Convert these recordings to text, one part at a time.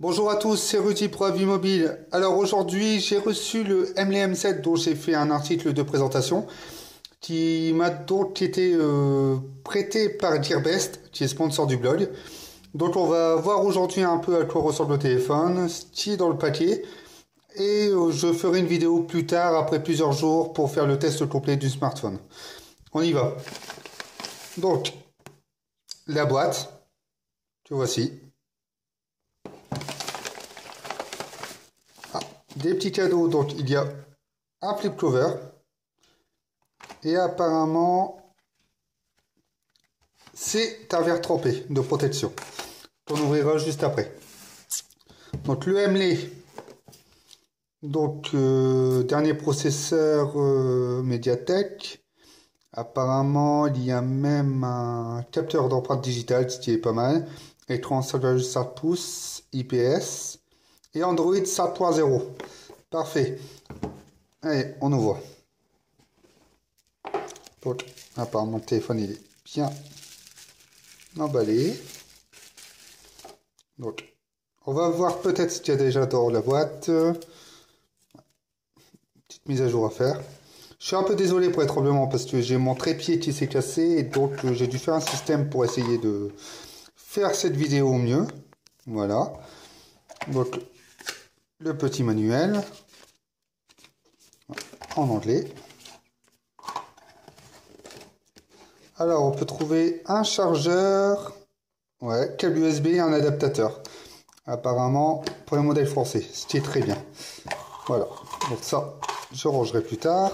Bonjour à tous, c'est Rudy pour Avis Mobile. Alors aujourd'hui, j'ai reçu le Emley M7 dont j'ai fait un article de présentation qui m'a donc été prêté par Gearbest, qui est sponsor du blog. Donc on va voir aujourd'hui un peu à quoi ressemble le téléphone, ce qui est dans le paquet. Et je ferai une vidéo plus tard, après plusieurs jours, pour faire le test complet du smartphone. On y va. Donc, la boîte, que voici. Des petits cadeaux, donc il y a un flip cover et apparemment c'est un verre trempé de protection qu'on ouvrira juste après. Donc le Emley, donc dernier processeur Mediatek. Apparemment il y a même un capteur d'empreinte digitale, ce qui est pas mal. Écran 5,5 pouces IPS et Android 7.0. Parfait. Allez, on ouvre. Donc, apparemment, le téléphone il est bien emballé. Donc, on va voir peut-être ce qu'il y a déjà dans la boîte. Petite mise à jour à faire. Je suis un peu désolé pour les tremblements parce que j'ai mon trépied qui s'est cassé et donc j'ai dû faire un système pour essayer de faire cette vidéo au mieux. Voilà. Donc, le petit manuel en anglais. Alors, on peut trouver un chargeur, ouais, câble USB et un adaptateur. Apparemment, pour les modèles français, ce qui est très bien. Voilà, donc ça, je rangerai plus tard.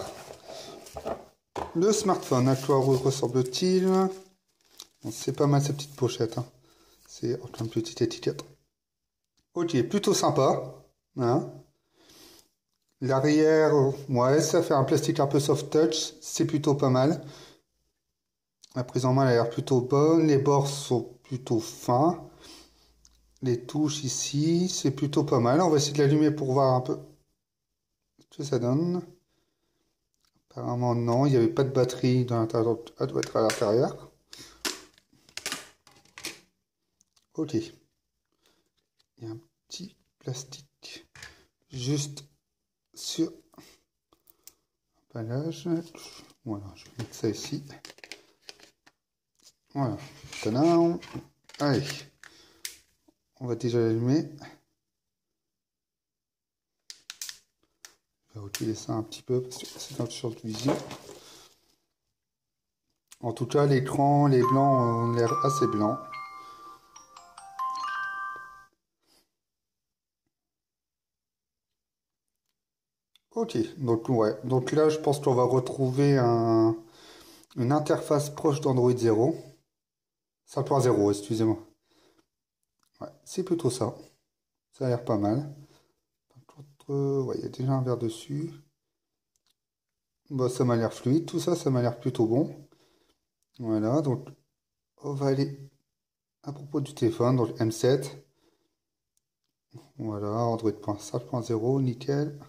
Le smartphone, à quoi ressemble-t-il? Bon, c'est pas mal cette petite pochette, hein. C'est une petite étiquette. Ok, plutôt sympa, hein. L'arrière, ouais, ça fait un plastique un peu soft touch, c'est plutôt pas mal. La prise en main a l'air plutôt bonne, les bords sont plutôt fins. Les touches ici, c'est plutôt pas mal. On va essayer de l'allumer pour voir un peu ce que ça donne. Apparemment non, il n'y avait pas de batterie dans l'intérieur, elle doit être à l'intérieur. Ok. Il y a un petit plastique juste sur l'emballage. Voilà, je vais mettre ça ici. Voilà. Tadam. Allez. On va déjà l'allumer. Je vais reculer ça un petit peu parce que c'est un short vision. En tout cas, l'écran, les blancs ont l'air assez blancs. Ok, donc ouais, donc là je pense qu'on va retrouver une interface proche d'Android 0. 5.0, excusez-moi. Ouais, c'est plutôt ça. Ça a l'air pas mal. Par contre, ouais, il y a déjà un verre dessus. Bah, ça m'a l'air fluide, tout ça, ça m'a l'air plutôt bon. Voilà, donc on va aller à propos du téléphone, donc M7. Voilà, Android 5.0, nickel.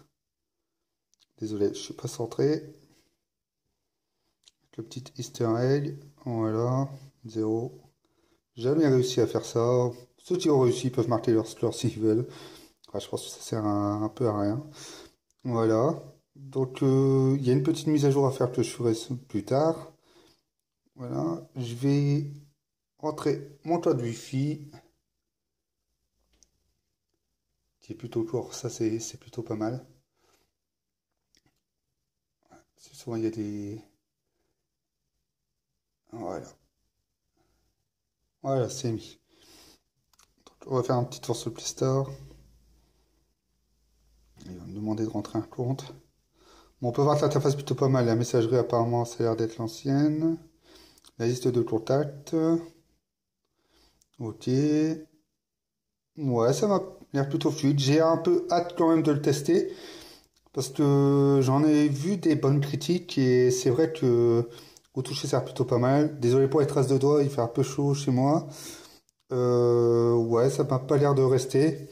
Désolé, je suis pas centré. Le petit easter egg, voilà, 0. Jamais réussi à faire ça. Ceux qui ont réussi peuvent marquer leur score s'ils veulent. Enfin, je pense que ça sert un peu à rien. Voilà. Donc, il y a une petite mise à jour à faire que je ferai plus tard. Voilà. Je vais rentrer mon code Wi-Fi, qui est plutôt court. Ça, c'est plutôt pas mal. Souvent, il y a des... Voilà. Voilà, c'est mis. Donc, on va faire un petit tour sur le Play Store. Il va me demander de rentrer un compte. Bon, on peut voir que l'interface plutôt pas mal. La messagerie, apparemment, ça a l'air d'être l'ancienne. La liste de contacts. Ok. Ouais, ça m'a l'air plutôt fluide. J'ai un peu hâte quand même de le tester. Parce que j'en ai vu des bonnes critiques. Et c'est vrai que au toucher, ça a l'air plutôt pas mal. Désolé pour les traces de doigts, il fait un peu chaud chez moi. Ouais, ça m'a pas l'air de rester.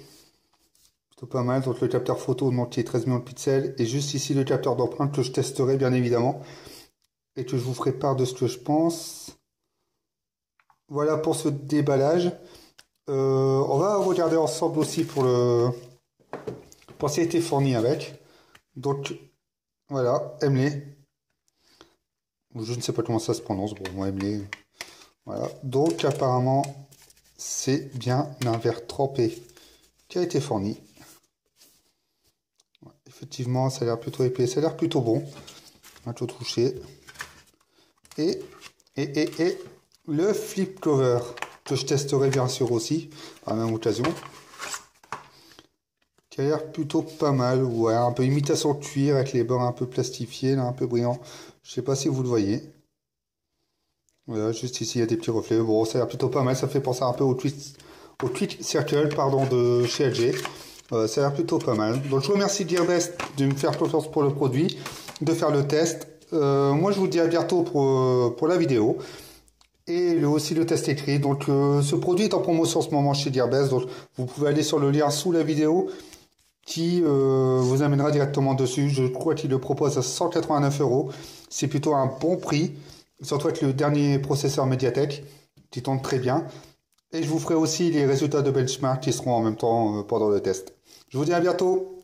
Plutôt pas mal. Donc le capteur photo, donc qui est 13 millions de pixels. Et juste ici le capteur d'empreinte que je testerai bien évidemment. Et que je vous ferai part de ce que je pense. Voilà pour ce déballage. On va regarder ensemble aussi pour ce qui a été fourni avec. Donc, voilà, Emley. Je ne sais pas comment ça se prononce, bon, moi, Emley. Voilà, donc apparemment, c'est bien un verre trempé qui a été fourni. Ouais, effectivement, ça a l'air plutôt épais, ça a l'air plutôt bon. Un peu touché. Et le flip cover, que je testerai bien sûr aussi, à la même occasion. Qui a l'air plutôt pas mal, ouais, un peu imitation de cuir avec les bords un peu plastifiés, là, un peu brillants. Je sais pas si vous le voyez. Voilà, juste ici il y a des petits reflets. Bon, ça a l'air plutôt pas mal, ça fait penser un peu au Twitch Circle, pardon, de chez LG. Ça a l'air plutôt pas mal. Donc je vous remercie Gearbest de me faire confiance pour le produit, de faire le test. Moi je vous dis à bientôt pour la vidéo. Et aussi le test écrit. Donc ce produit est en promotion en ce moment chez Gearbest. Donc vous pouvez aller sur le lien sous la vidéo qui vous amènera directement dessus. Je crois qu'il le propose à 189 €. C'est plutôt un bon prix, surtout avec le dernier processeur Mediatek qui tourne très bien. Et je vous ferai aussi les résultats de benchmark qui seront en même temps pendant le test. Je vous dis à bientôt.